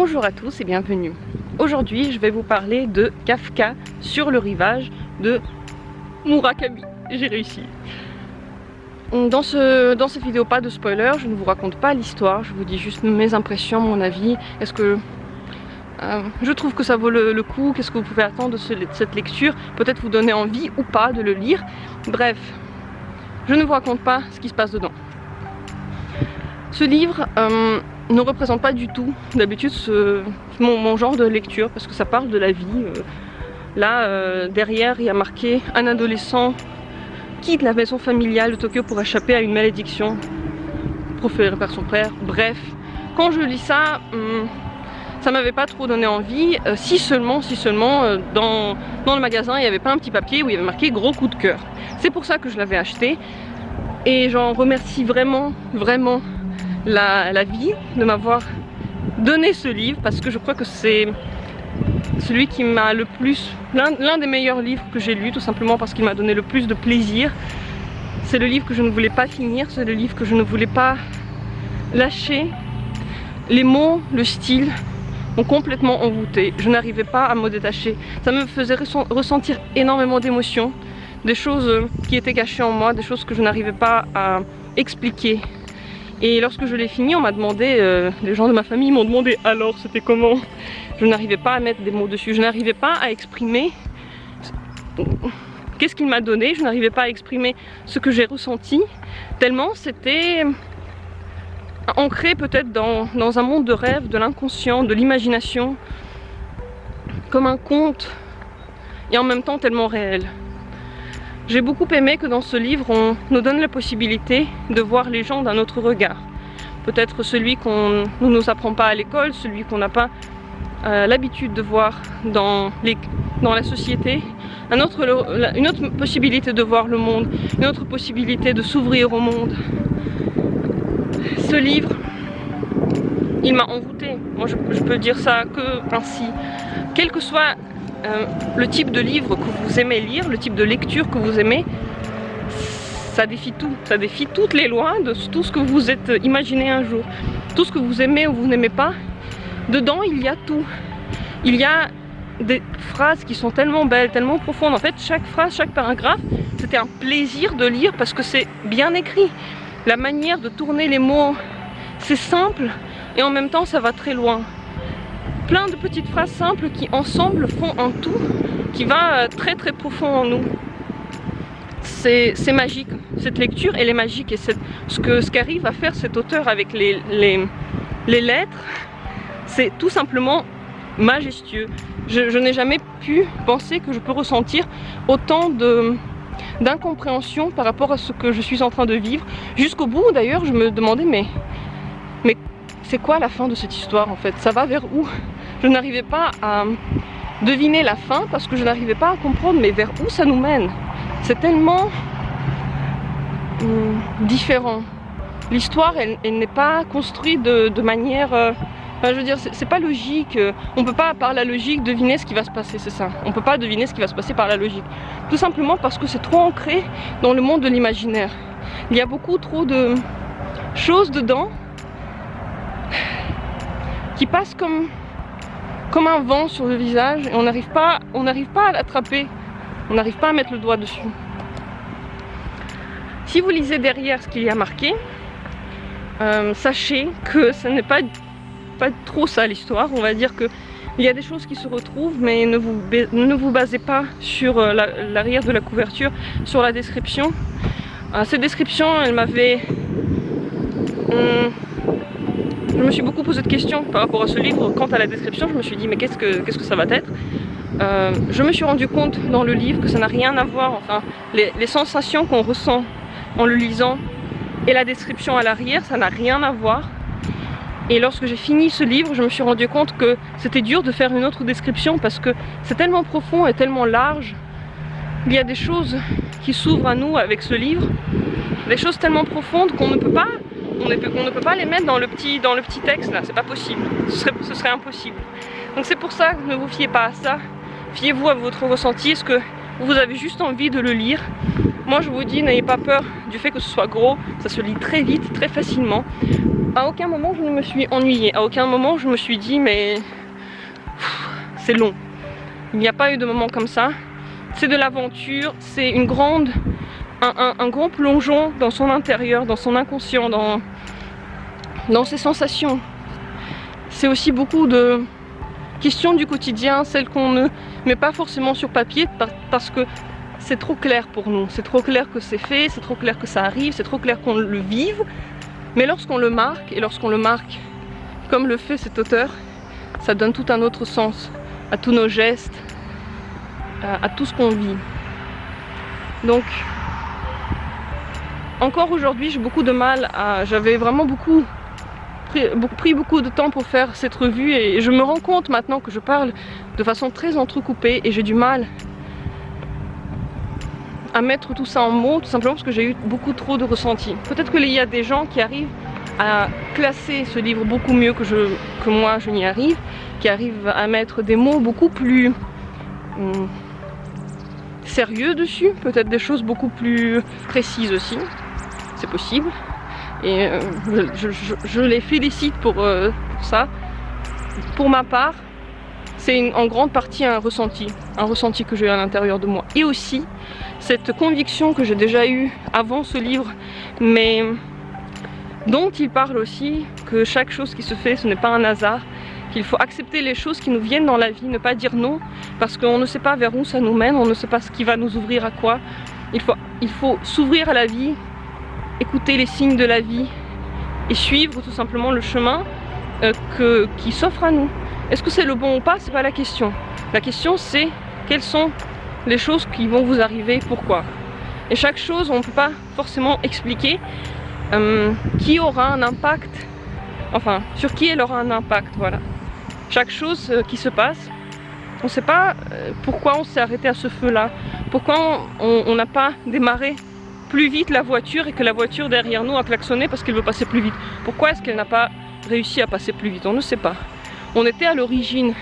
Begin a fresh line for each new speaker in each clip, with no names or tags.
Bonjour à tous et bienvenue. Aujourd'hui je vais vous parler de Kafka sur le rivage de Murakami. J'ai réussi. Dans cette vidéo, pas de spoiler, je ne vous raconte pas l'histoire, je vous dis juste mes impressions, mon avis. Est-ce que je trouve que ça vaut le coup? Qu'est-ce que vous pouvez attendre de cette lecture? Peut-être vous donner envie ou pas de le lire. Bref, je ne vous raconte pas ce qui se passe dedans. Ce livre ne représente pas du tout d'habitude mon genre de lecture, parce que ça parle de la vie. Derrière il y a marqué un adolescent quitte la maison familiale de Tokyo pour échapper à une malédiction proférée par son père. Bref, quand je lis ça, ça m'avait pas trop donné envie, si seulement dans le magasin il n'y avait pas un petit papier où il y avait marqué gros coup de cœur. C'est pour ça que je l'avais acheté et j'en remercie vraiment la vie de m'avoir donné ce livre, parce que je crois que c'est celui qui m'a le plus, l'un des meilleurs livres que j'ai lu, tout simplement parce qu'il m'a donné le plus de plaisir. C'est le livre que je ne voulais pas finir, c'est le livre que je ne voulais pas lâcher. Les mots, le style m'ont complètement envoûté, je n'arrivais pas à me détacher. Ça me faisait ressentir énormément d'émotions, des choses qui étaient cachées en moi, des choses que je n'arrivais pas à expliquer. Et lorsque je l'ai fini, on m'a demandé, les gens de ma famille m'ont demandé alors c'était comment. Je n'arrivais pas à mettre des mots dessus, je n'arrivais pas à exprimer qu'est-ce qu'il m'a donné, je n'arrivais pas à exprimer ce que j'ai ressenti, tellement c'était ancré peut-être dans un monde de rêve, de l'inconscient, de l'imagination, comme un conte, et en même temps tellement réel. J'ai beaucoup aimé que dans ce livre, on nous donne la possibilité de voir les gens d'un autre regard. Peut-être celui qu'on ne nous apprend pas à l'école, celui qu'on n'a pas l'habitude de voir dans la société. Une autre possibilité de voir le monde, une autre possibilité de s'ouvrir au monde. Ce livre, il m'a envoûtée. Moi je peux dire ça que ainsi. Quel que soit le type de livre que vous aimez lire, le type de lecture que vous aimez, ça défie tout, ça défie toutes les lois de tout ce que vous êtes imaginé un jour. Tout ce que vous aimez ou vous n'aimez pas, dedans il y a tout. Il y a des phrases qui sont tellement belles, tellement profondes. En fait, chaque phrase, chaque paragraphe, c'était un plaisir de lire parce que c'est bien écrit. La manière de tourner les mots, c'est simple et en même temps ça va très loin. Plein de petites phrases simples qui ensemble font un tout qui va très profond en nous. C'est magique, cette lecture elle est magique, et ce qu'arrive à faire cet auteur avec les lettres, c'est tout simplement majestueux. Je n'ai jamais pu penser que je peux ressentir autant d'incompréhension par rapport à ce que je suis en train de vivre. Jusqu'au bout d'ailleurs je me demandais mais c'est quoi la fin de cette histoire en fait? Ça va vers où? Je n'arrivais pas à deviner la fin parce que je n'arrivais pas à comprendre mais vers où ça nous mène. C'est tellement différent. L'histoire elle n'est pas construite de manière... je veux dire, c'est pas logique. On peut pas par la logique deviner ce qui va se passer, c'est ça. On peut pas deviner ce qui va se passer par la logique. Tout simplement parce que c'est trop ancré dans le monde de l'imaginaire. Il y a beaucoup trop de choses dedans qui passent comme un vent sur le visage et on n'arrive pas à l'attraper, on n'arrive pas à mettre le doigt dessus. Si vous lisez derrière ce qu'il y a marqué, sachez que ce n'est pas trop ça l'histoire. On va dire que il y a des choses qui se retrouvent, mais ne vous basez pas sur l'arrière de la couverture, sur la description. Cette description, elle m'avait... je me suis beaucoup posé de questions par rapport à ce livre. Quant à la description, je me suis dit mais qu'est-ce que ça va être? Je me suis rendu compte dans le livre que ça n'a rien à voir, enfin les sensations qu'on ressent en le lisant et la description à l'arrière, ça n'a rien à voir. Et lorsque j'ai fini ce livre, je me suis rendu compte que c'était dur de faire une autre description parce que c'est tellement profond et tellement large. Il y a des choses qui s'ouvrent à nous avec ce livre, des choses tellement profondes qu'on ne peut pas les mettre dans le petit texte là, c'est pas possible, ce serait impossible. Donc c'est pour ça que ne vous fiez pas à ça, fiez-vous à votre ressenti, est-ce que vous avez juste envie de le lire? Moi je vous dis, n'ayez pas peur du fait que ce soit gros, ça se lit très vite, très facilement. À aucun moment je ne me suis ennuyée, à aucun moment je me suis dit mais c'est long. Il n'y a pas eu de moment comme ça. C'est de l'aventure, c'est un grand plongeon dans son intérieur, dans son inconscient, dans ses sensations. C'est aussi beaucoup de questions du quotidien, celles qu'on ne met pas forcément sur papier parce que c'est trop clair pour nous. C'est trop clair que c'est fait, c'est trop clair que ça arrive, c'est trop clair qu'on le vive. Mais lorsqu'on le marque, et lorsqu'on le marque comme le fait cet auteur, ça donne tout un autre sens à tous nos gestes, à tout ce qu'on vit. Donc, encore aujourd'hui, j'ai beaucoup de mal à... J'avais vraiment pris beaucoup de temps pour faire cette revue et je me rends compte maintenant que je parle de façon très entrecoupée et j'ai du mal à mettre tout ça en mots, tout simplement parce que j'ai eu beaucoup trop de ressentis. Peut-être qu'il y a des gens qui arrivent à classer ce livre beaucoup mieux que moi je n'y arrive, qui arrivent à mettre des mots beaucoup plus sérieux dessus, peut-être des choses beaucoup plus précises aussi, c'est possible. Et je les félicite pour ça. Pour ma part, c'est en grande partie un ressenti que j'ai à l'intérieur de moi. Et aussi, cette conviction que j'ai déjà eue avant ce livre, mais dont il parle aussi, que chaque chose qui se fait, ce n'est pas un hasard, qu'il faut accepter les choses qui nous viennent dans la vie, ne pas dire non, parce qu'on ne sait pas vers où ça nous mène, on ne sait pas ce qui va nous ouvrir à quoi. Il faut s'ouvrir à la vie, écouter les signes de la vie et suivre tout simplement le chemin qui s'offre à nous. Est-ce que c'est le bon ou pas? C'est pas la question. La question c'est quelles sont les choses qui vont vous arriver, pourquoi. Et chaque chose, on ne peut pas forcément expliquer qui aura un impact, enfin sur qui elle aura un impact, voilà. Chaque chose qui se passe, on ne sait pas pourquoi on s'est arrêté à ce feu-là, pourquoi on n'a pas démarré plus vite la voiture et que la voiture derrière nous a klaxonné parce qu'elle veut passer plus vite. Pourquoi est-ce qu'elle n'a pas réussi à passer plus vite? On ne sait pas. On était à l'origine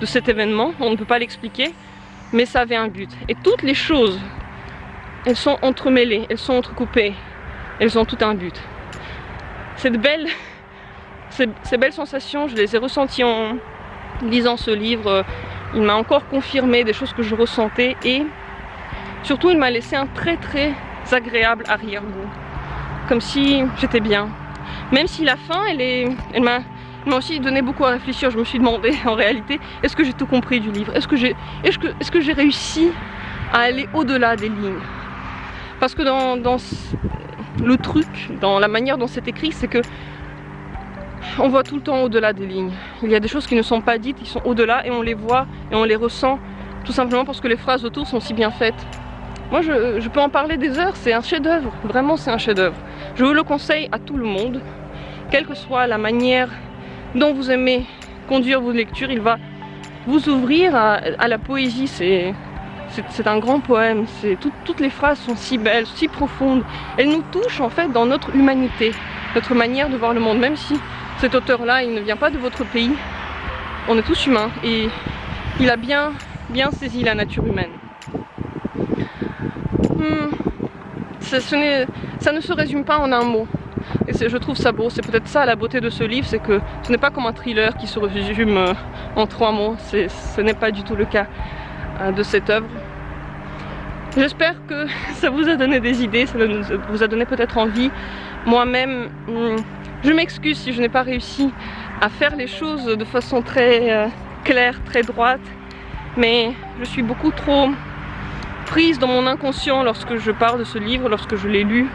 de cet événement, on ne peut pas l'expliquer, mais ça avait un but. Et toutes les choses, elles sont entremêlées, elles sont entrecoupées, elles ont tout un but. Ces belles sensations, je les ai ressenties en lisant ce livre. Il m'a encore confirmé des choses que je ressentais et surtout il m'a laissé un très agréable arrière-goût, comme si j'étais bien. Même si la fin, elle m'a aussi donné beaucoup à réfléchir. Je me suis demandé en réalité, est-ce que j'ai tout compris du livre? Est-ce que j'ai réussi à aller au-delà des lignes? Parce que dans le truc, dans la manière dont c'est écrit, c'est que on voit tout le temps au-delà des lignes. Il y a des choses qui ne sont pas dites, qui sont au-delà et on les voit et on les ressent tout simplement parce que les phrases autour sont si bien faites. Moi je peux en parler des heures, c'est un chef-d'œuvre, vraiment c'est un chef-d'œuvre. Je vous le conseille à tout le monde, quelle que soit la manière dont vous aimez conduire vos lectures, il va vous ouvrir à la poésie. C'est un grand poème, toutes les phrases sont si belles, si profondes, elles nous touchent en fait dans notre humanité, notre manière de voir le monde, même si cet auteur-là, il ne vient pas de votre pays, on est tous humains et il a bien saisi la nature humaine. Ça ne se résume pas en un mot. Et je trouve ça beau, c'est peut-être ça la beauté de ce livre, c'est que ce n'est pas comme un thriller qui se résume en 3 mots, ce n'est pas du tout le cas de cette œuvre. J'espère que ça vous a donné des idées, ça vous a donné peut-être envie. Moi-même, je m'excuse si je n'ai pas réussi à faire les choses de façon très claire, très droite, mais je suis beaucoup trop prise dans mon inconscient lorsque je parle de ce livre, lorsque je l'ai lu.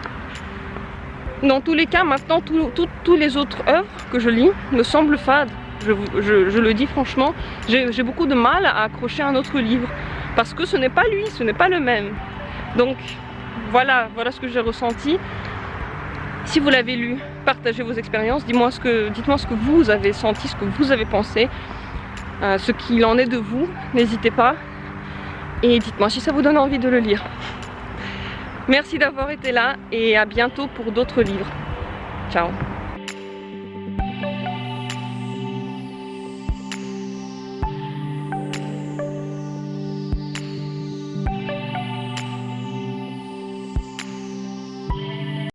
Dans tous les cas, maintenant, tous les autres œuvres que je lis me semblent fades. Je le dis franchement, j'ai beaucoup de mal à accrocher un autre livre parce que ce n'est pas lui, ce n'est pas le même. Donc voilà ce que j'ai ressenti. Si vous l'avez lu, partagez vos expériences, dites-moi ce que vous avez senti, ce que vous avez pensé, ce qu'il en est de vous, n'hésitez pas. Et dites-moi si ça vous donne envie de le lire. Merci d'avoir été là et à bientôt pour d'autres livres. Ciao.